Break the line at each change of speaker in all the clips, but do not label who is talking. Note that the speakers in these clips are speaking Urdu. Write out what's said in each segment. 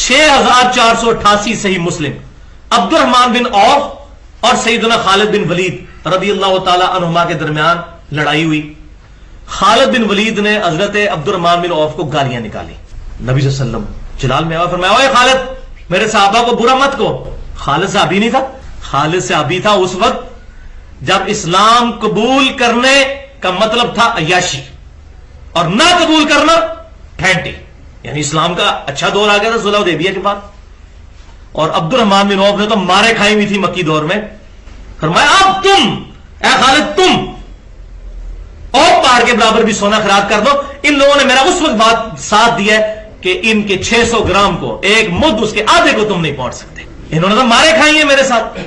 6488 صحیح مسلم، عبد الرحمن بن عوف اور سیدنا خالد بن ولید رضی اللہ تعالی عنہما کے درمیان لڑائی ہوئی. خالد بن ولید نے حضرت عبد الرحمن بن عوف کو گالیاں نکالی. نبی صلی اللہ علیہ وسلم جلال میں آیا، فرمایا اوے خالد میرے صحابہ کو برا مت کہو. خالد صحابی نہیں تھا، خالد صحابی تھا اس وقت جب اسلام قبول کرنے کا مطلب تھا عیاشی اور نہ قبول کرنا پھینٹی، یعنی اسلام کا اچھا دور آ گیا تھا صلح حدیبیہ کے بعد. اور عبد الرحمن بن عوف نے تو مارے کھائی ہوئی تھی مکی دور میں. فرمایا اب تم اے خالد تم اور پہاڑ کے برابر بھی سونا خراب کر دو. ان لوگوں نے میرا اس وقت بات ساتھ دیا ہے کہ ان کے 600 گرام کو ایک مد اس کے آدھے کو تم نہیں پہنچ سکتے. انہوں نے تو مارے کھائی ہیں میرے ساتھ،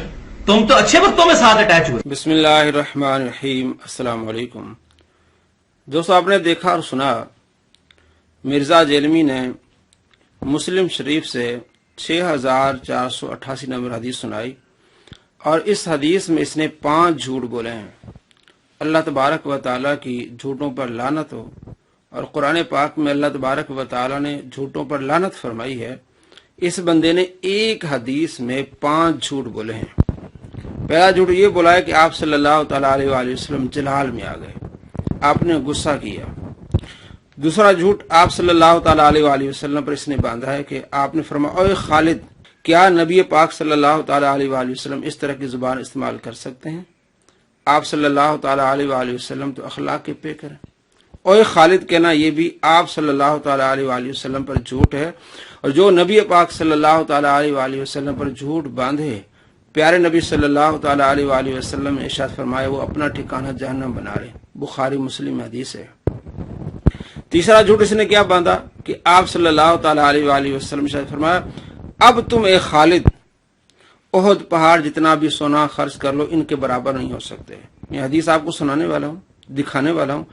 تم تو اچھے وقتوں میں ساتھ اٹیچ ہوئے.
بسم اللہ الرحمن الرحیم. السلام علیکم دوستو. آپ نے دیکھا اور سنا مرزا جیلمی نے مسلم شریف سے 6488 نمبر حدیث سنائی اور اس حدیث میں اس نے 5 جھوٹ بولے ہیں. اللہ تبارک و تعالیٰ کی جھوٹوں پر لعنت ہو، اور قرآن پاک میں اللہ تبارک و تعالیٰ نے جھوٹوں پر لعنت فرمائی ہے. اس بندے نے ایک حدیث میں 5 جھوٹ بولے ہیں. پہلا جھوٹ یہ بولا ہے کہ آپ صلی اللہ تعالیٰ علیہ وآلہ وسلم جلال میں آ گئے، آپ نے غصہ کیا. دوسرا جھوٹ آپ صلی اللہ تعالیٰ علیہ وآلہ وسلم پر اس نے باندھا ہے کہ آپ نے فرمایا اوے خالد کیا نبی پاک صلی اللہ تعالیٰ علیہ وآلہ وسلم اس طرح کی زبان استعمال کر سکتے ہیں؟ آپ صلی اللہ تعالیٰ علیہ وآلہ وسلم تو اخلاق کے پیکر ہیں. اوے خالد کہنا یہ بھی آپ صلی اللہ تعالیٰ علیہ وآلہ وسلم پر جھوٹ ہے. اور جو نبی پاک صلی اللہ تعالیٰ علیہ وآلہ وسلم پر جھوٹ باندھے، پیارے نبی صلی اللہ تعالیٰ علیہ وآلہ وسلم نے ارشاد فرمایا وہ اپنا ٹھکانہ جہنم بنا رہے. بخاری مسلم حدیث ہے. تیسرا جھوٹ اس نے کیا باندھا کہ آپ صلی اللہ تعالیٰ علیہ وآلہ وسلم نے ارشاد فرمایا اب تم اے خالد احد پہاڑ جتنا بھی سونا خرچ کر لو ان کے برابر نہیں ہو سکتے. یہ حدیث آپ کو سنانے والا ہوں، دکھانے والا ہوں.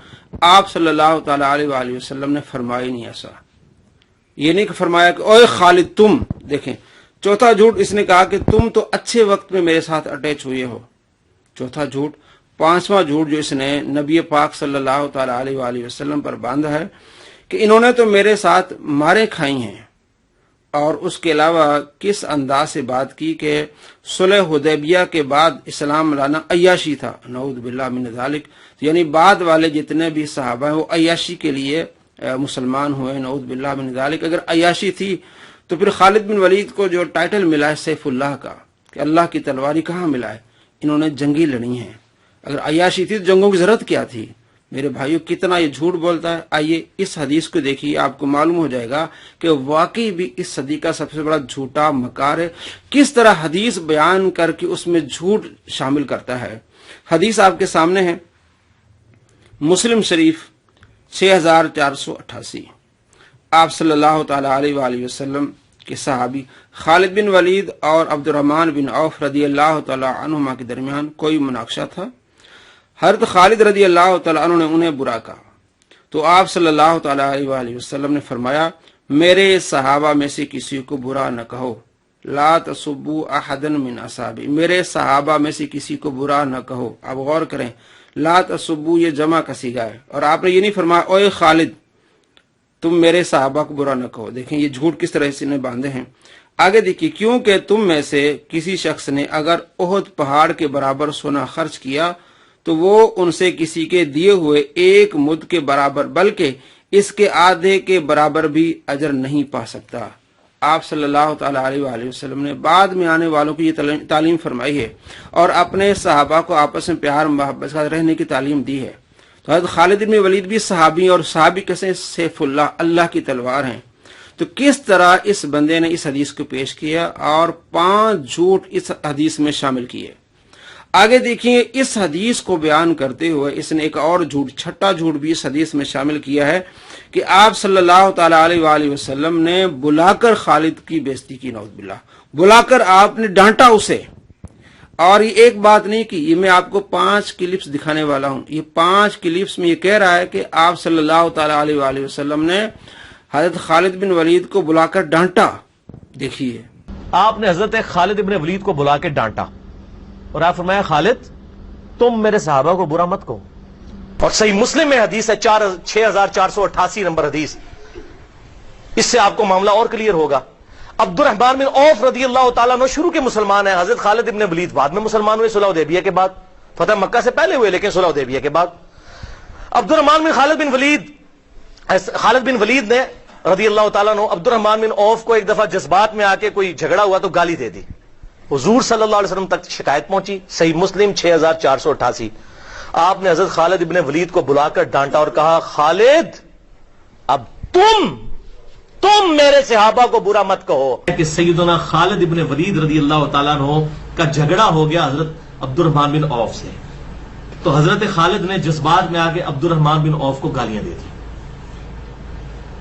آپ صلی اللہ تعالیٰ علیہ وآلہ وسلم نے فرمایا نہیں ایسا. یہ نہیں کہ فرمایا کہ اوے خالد تم. دیکھیں چوتھا جھوٹ اس نے کہا کہ تم تو اچھے وقت میں میرے ساتھ اٹیچ ہوئے ہو. چوتھا جھوٹ. پانچواں جھوٹ جو اس نے نبی پاک صلی اللہ تعالیٰ علیہ وآلہ وسلم پر باندھا ہے کہ انہوں نے تو میرے ساتھ مارے کھائی ہیں. اور اس کے علاوہ کس انداز سے بات کی کہ صلح حدیبیہ کے بعد اسلام لانا عیاشی تھا. نعوذ باللہ من ذالک. یعنی بعد والے جتنے بھی صحابہ ہیں وہ عیاشی کے لیے مسلمان ہوئے. نعوذ باللہ من ذالک. اگر عیاشی تھی تو پھر خالد بن ولید کو جو ٹائٹل ملا ہے سیف اللہ کا کہ اللہ کی تلواری کہاں ملا ہے؟ انہوں نے جنگی لڑی ہیں. اگر عیاشی تھی تو جنگوں کی ضرورت کیا تھی؟ میرے بھائیو کتنا یہ جھوٹ بولتا ہے. آئیے اس حدیث کو دیکھیے، آپ کو معلوم ہو جائے گا کہ واقعی بھی اس صدی کا سب سے بڑا جھوٹا مکار ہے. کس طرح حدیث بیان کر کے اس میں جھوٹ شامل کرتا ہے. حدیث آپ کے سامنے ہے، مسلم شریف 6488. آپ صلی اللہ تعالیٰ علیہ وآلہ وسلم کے صحابی خالد بن ولید اور عبد الرحمن بن عوف رضی اللہ تعالیٰ عنہما کے درمیان کوئی مناقشہ تھا. حضرت خالد رضی اللہ تعالیٰ عنہ نے انہیں برا کہا تو آپ صلی اللہ تعالیٰ علیہ وآلہ وسلم نے فرمایا میرے صحابہ میں سے کسی کو برا نہ کہو. لا تسبوا احدا من اصحابی. میرے صحابہ میں سے کسی کو برا نہ کہو. آپ غور کریں، لا تسبوا یہ جمع کا صیغہ ہے اور آپ نے یہ نہیں فرمایا اوے خالد تم میرے صحابہ کو برا نہ کہو. دیکھیں یہ جھوٹ کس طرح سے نے باندھے ہیں. آگے دیکھیے کیونکہ تم میں سے کسی شخص نے اگر احد پہاڑ کے برابر سونا خرچ کیا تو وہ ان سے کسی کے دیے ہوئے ایک مد کے برابر بلکہ اس کے آدھے کے برابر بھی اجر نہیں پا سکتا. آپ صلی اللہ تعالیٰ علیہ وآلہ وسلم نے بعد میں آنے والوں کو یہ تعلیم فرمائی ہے اور اپنے صحابہ کو آپس میں پیار محبت سے رہنے کی تعلیم دی ہے. تو حضرت خالد بن ولید بھی صحابی اور صحابی کیسے سیف اللہ، اللہ کی تلوار ہیں. تو کس طرح اس بندے نے اس حدیث کو پیش کیا اور 5 جھوٹ اس حدیث میں شامل کیے. آگے دیکھیے اس حدیث کو بیان کرتے ہوئے اس نے ایک اور جھوٹ، چھٹا جھوٹ بھی اس حدیث میں شامل کیا ہے کہ آپ صلی اللہ تعالیٰ علیہ وآلہ وسلم نے بلا کر خالد کی بےزتی کی. نعوذ باللہ. بلا کر آپ نے ڈانٹا اسے. اور یہ ایک بات نہیں کی، یہ میں آپ کو 5 کلپس دکھانے والا ہوں. یہ 5 کلپس میں یہ کہہ رہا ہے کہ آپ صلی اللہ تعالیٰ علیہ وآلہ وسلم نے حضرت خالد بن ولید کو بلا کر ڈانٹا. دیکھیے
آپ نے حضرت خالد بن ولید کو بلا کے ڈانٹا اور آپ فرمایا خالد تم میرے صحابہ کو برا مت کہو. اور صحیح مسلم میں حدیث ہے 6488 نمبر حدیث. اس سے آپ کو معاملہ اور کلیئر ہوگا. عبد الرحمن بن عوف رضی اللہ تعالیٰ عنہ شروع کے مسلمان ہیں. حضرت خالد ابن ولید بعد میں مسلمان ہوئے, صلح حدیبیہ کے بعد. فتح مکہ سے پہلے ہوئے لیکن صلح حدیبیہ کے بعد. عبد الرحمن بن خالد بن ولید نے رضی اللہ تعالیٰ عنہ عبد الرحمن بن عوف کو ایک دفعہ جذبات میں آ کے کوئی جھگڑا ہوا تو گالی دے دی. حضور صلی اللہ علیہ وسلم تک شکایت پہنچی. صحیح مسلم 6488. آپ نے حضرت خالد ابن ولید کو بلا کر ڈانٹا اور کہا, خالد اب تم میرے صحابہ کو برا مت کہو. کہ سیدنا خالد ابن ولید رضی اللہ تعالیٰ عنہ کا جھگڑا ہو گیا حضرت عبد الرحمن بن عوف سے, تو حضرت خالد نے جذبات میں آ کے عبد الرحمن بن عوف کو گالیاں دے دی.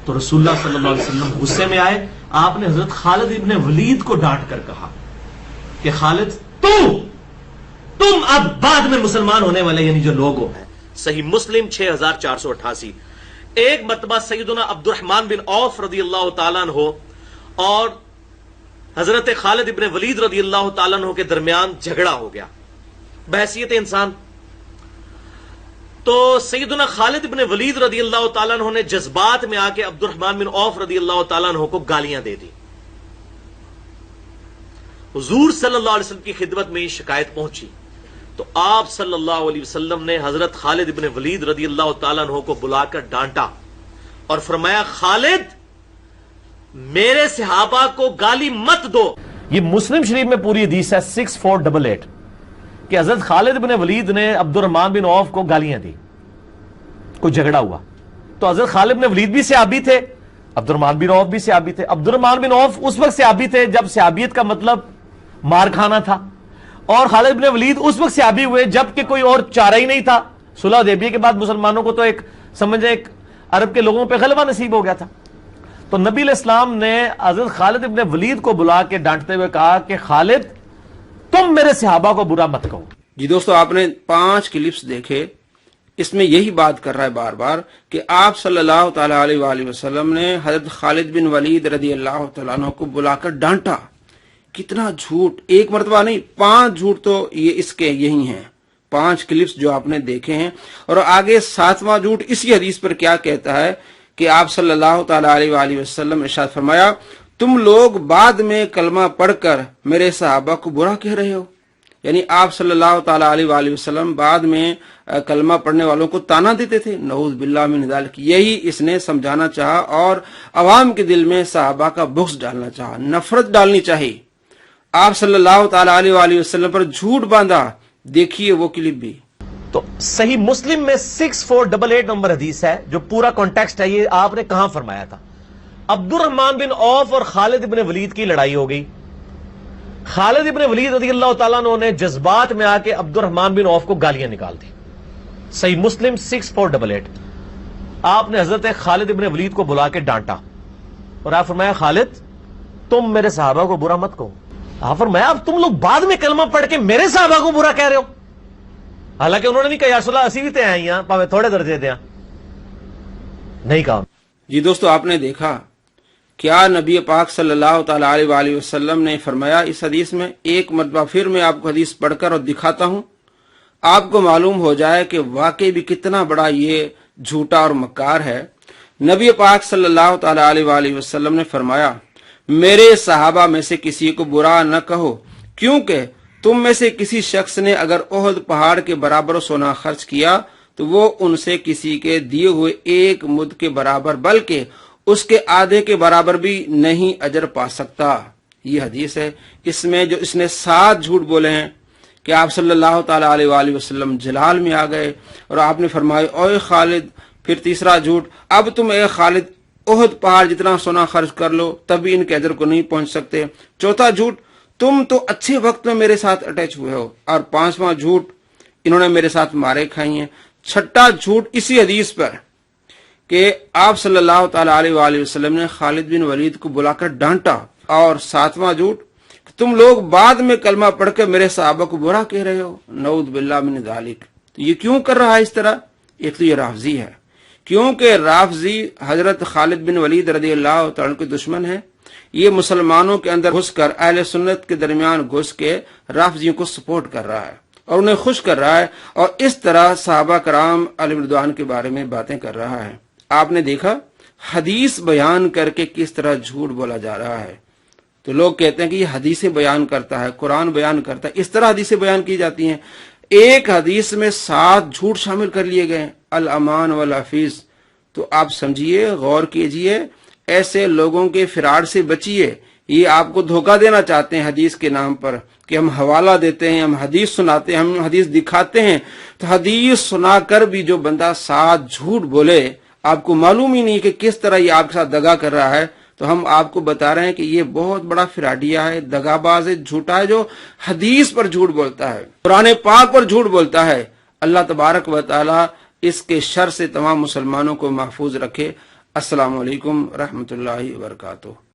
تو رسول اللہ صلی اللہ علیہ وسلم غصے میں آئے. آپ نے حضرت خالد ابن ولید کو ڈانٹ کر کہا کہ خالد تم اب بعد میں مسلمان ہونے والے یعنی جو لوگ ہیں. صحیح مسلم 6488. ایک مرتبہ سیدنا عبد الرحمن بن عوف رضی اللہ تعالیٰ عنہ اور حضرت خالد ابن ولید رضی اللہ تعالیٰ عنہ کے درمیان جھگڑا ہو گیا بحیثیت انسان. تو سیدنا خالد ابن ولید رضی اللہ تعالیٰ عنہ نے جذبات میں آ کے عبد الرحمن بن عوف رضی اللہ تعالیٰ عنہ کو گالیاں دے دی. حضور صلی اللہ علیہ وسلم کی خدمت میں یہ شکایت پہنچی تو آپ صلی اللہ علیہ وسلم نے حضرت خالد ابن ولید رضی اللہ تعالیٰ عنہ کو بلا کر ڈانٹا اور فرمایا, خالد میرے صحابہ کو گالی مت دو. یہ مسلم شریف میں پوری حدیث ہے 6488 کہ حضرت خالد ابن ولید نے عبد الرحمن بن عوف کو گالیاں دی, کوئی جھگڑا ہوا. تو حضرت خالد بن ولید بھی صحابی تھے, عبد الرحمن بن عوف بھی صحابی تھے. عبد الرحمن بن عوف اس وقت صحابی تھے جب صحابیت کا مطلب مار کھانا تھا, اور خالد بن ولید اس وقت صحابی ہوئے جب کہ کوئی اور چارہ ہی نہیں تھا. صلح حدیبیہ کے بعد مسلمانوں کو تو ایک عرب کے لوگوں پہ غلبہ نصیب ہو گیا تھا. تو نبی علیہ السلام نے حضرت خالد ابن ولید کو بلا کے ڈانٹتے ہوئے کہا کہ خالد تم میرے صحابہ کو برا مت کہو.
جی دوستو, آپ نے 5 کلپس دیکھے. اس میں یہی بات کر رہا ہے بار بار کہ آپ صلی اللہ تعالی علیہ وآلہ وسلم نے حضرت خالد بن ولید رضی اللہ تعالیٰ عنہ کو بلا کر ڈانٹا. کتنا جھوٹ, ایک مرتبہ نہیں 5 جھوٹ تو یہ اس کے یہی ہیں. 5 کلپس جو آپ نے دیکھے ہیں. اور آگے 7واں جھوٹ اسی حدیث پر کیا کہتا ہے کہ آپ صلی اللہ تعالی علیہ وآلہ وسلم ارشاد فرمایا, تم لوگ بعد میں کلمہ پڑھ کر میرے صحابہ کو برا کہہ رہے ہو. یعنی آپ صلی اللہ تعالی علیہ وآلہ وسلم بعد میں کلمہ پڑھنے والوں کو تانا دیتے تھے. نعوذ باللہ من ذالک. یہی اس نے سمجھانا چاہا اور عوام کے دل میں صحابہ کا بغض ڈالنا چاہا, نفرت ڈالنی چاہیے. آپ صلی اللہ تعالی علیہ وآلہ وسلم پر جھوٹ باندھا. دیکھیے وہ کلپ بھی.
تو صحیح مسلم میں 6488 نمبر حدیث ہے جو پورا کانٹیکسٹ ہے. یہ آپ نے کہاں فرمایا تھا؟ عبد الرحمن بن عوف اور خالد ابن ولید کی لڑائی ہو گئی. خالد ابن ولید رضی اللہ تعالیٰ عنہ نے جذبات میں آ کے عبد الرحمن بن عوف کو گالیاں نکال دی. صحیح مسلم 6488. آپ نے حضرت خالد ابن ولید کو بلا کے ڈانٹا اور آپ فرمایا, خالد تم میرے صحابہ کو برا مت کہو. آپ فرمایا, اب تم لوگ بعد میں کلمہ پڑھ کے میرے صحابہ کو برا کہہ رہے ہو. حالانکہ انہوں نے نہیں کہا یا رسول اللہ اسی بھی تے ہیں یہاں پاوے تھوڑے درجے دیا, نہیں کہا.
جی دوستو, آپ نے دیکھا کیا نبی پاک صلی اللہ تعالی علیہ وآلہ وسلم نے فرمایا اس حدیث میں. ایک مرتبہ پھر میں آپ کو حدیث پڑھ کر اور دکھاتا ہوں, آپ کو معلوم ہو جائے کہ واقعی بھی کتنا بڑا یہ جھوٹا اور مکار ہے. نبی پاک صلی اللہ تعالی علیہ وآلہ وسلم نے فرمایا, میرے صحابہ میں سے کسی کو برا نہ کہو, کیونکہ تم میں سے کسی شخص نے اگر احد پہاڑ کے برابر سونا خرچ کیا تو وہ ان سے کسی کے دیے ہوئے 1 مد کے برابر بلکہ اس کے آدھے کے برابر بھی نہیں اجر پا سکتا. یہ حدیث ہے. اس میں جو اس نے 7 جھوٹ بولے ہیں کہ آپ صلی اللہ تعالی علیہ وآلہ وسلم جلال میں آ گئے اور آپ نے فرمایا, اوے خالد. پھر تیسرا جھوٹ, اب تم اے خالد احد پہاڑ جتنا سونا خرچ کر لو تب بھی ان کے اجر کو نہیں پہنچ سکتے. چوتھا جھوٹ, تم تو اچھے وقت میں میرے ساتھ اٹیچ ہوئے ہو. اور 5واں جھوٹ, انہوں نے میرے ساتھ مارے کھائی ہیں. چھٹا جھوٹ اسی حدیث پر کہ آپ صلی اللہ تعالی علیہ وآلہ وسلم نے خالد بن ولید کو بلا کر ڈانٹا. اور 7واں جھوٹ, تم لوگ بعد میں کلمہ پڑھ کر میرے صحابہ کو برا کہہ رہے ہو. نعوذ باللہ من ذالک. تو یہ کیوں کر رہا ہے اس طرح؟ ایک تو یہ رافضی ہے, کیونکہ رافضی حضرت خالد بن ولید رضی اللہ تعالیٰ کے دشمن ہے. یہ مسلمانوں کے اندر گھس کر اہل سنت کے درمیان گھس کے رافضیوں کو سپورٹ کر رہا ہے اور انہیں خوش کر رہا ہے, اور اس طرح صحابہ کرام علیہم رضوان کے بارے میں باتیں کر رہا ہے. آپ نے دیکھا حدیث بیان کر کے کس طرح جھوٹ بولا جا رہا ہے. تو لوگ کہتے ہیں کہ یہ حدیثیں بیان کرتا ہے، قرآن بیان کرتا ہے، اس طرح حدیثیں بیان کی جاتی ہیں۔ ایک حدیث میں 7 جھوٹ شامل کر لیے گئے، الامان والحفیظ۔ تو آپ سمجھیے، غور کیجئے، ایسے لوگوں کے فراڈ سے بچیے۔ یہ آپ کو دھوکہ دینا چاہتے ہیں حدیث کے نام پر کہ ہم حوالہ دیتے ہیں، ہم حدیث سناتے ہیں، ہم حدیث دکھاتے ہیں۔ تو حدیث سنا کر بھی جو بندہ 7 جھوٹ بولے، آپ کو معلوم ہی نہیں کہ کس طرح یہ آپ کے ساتھ دغا کر رہا ہے، تو ہم آپ کو بتا رہے ہیں کہ یہ بہت بڑا فراڈیا ہے، دغا باز ہے، جھوٹا ہے، جو حدیث پر جھوٹ بولتا ہے، قرآن پاک پر جھوٹ بولتا ہے۔ اللہ تبارک و تعالی اس کے شر سے تمام مسلمانوں کو محفوظ رکھے۔ السلام علیکم رحمۃ اللہ وبرکاتہ۔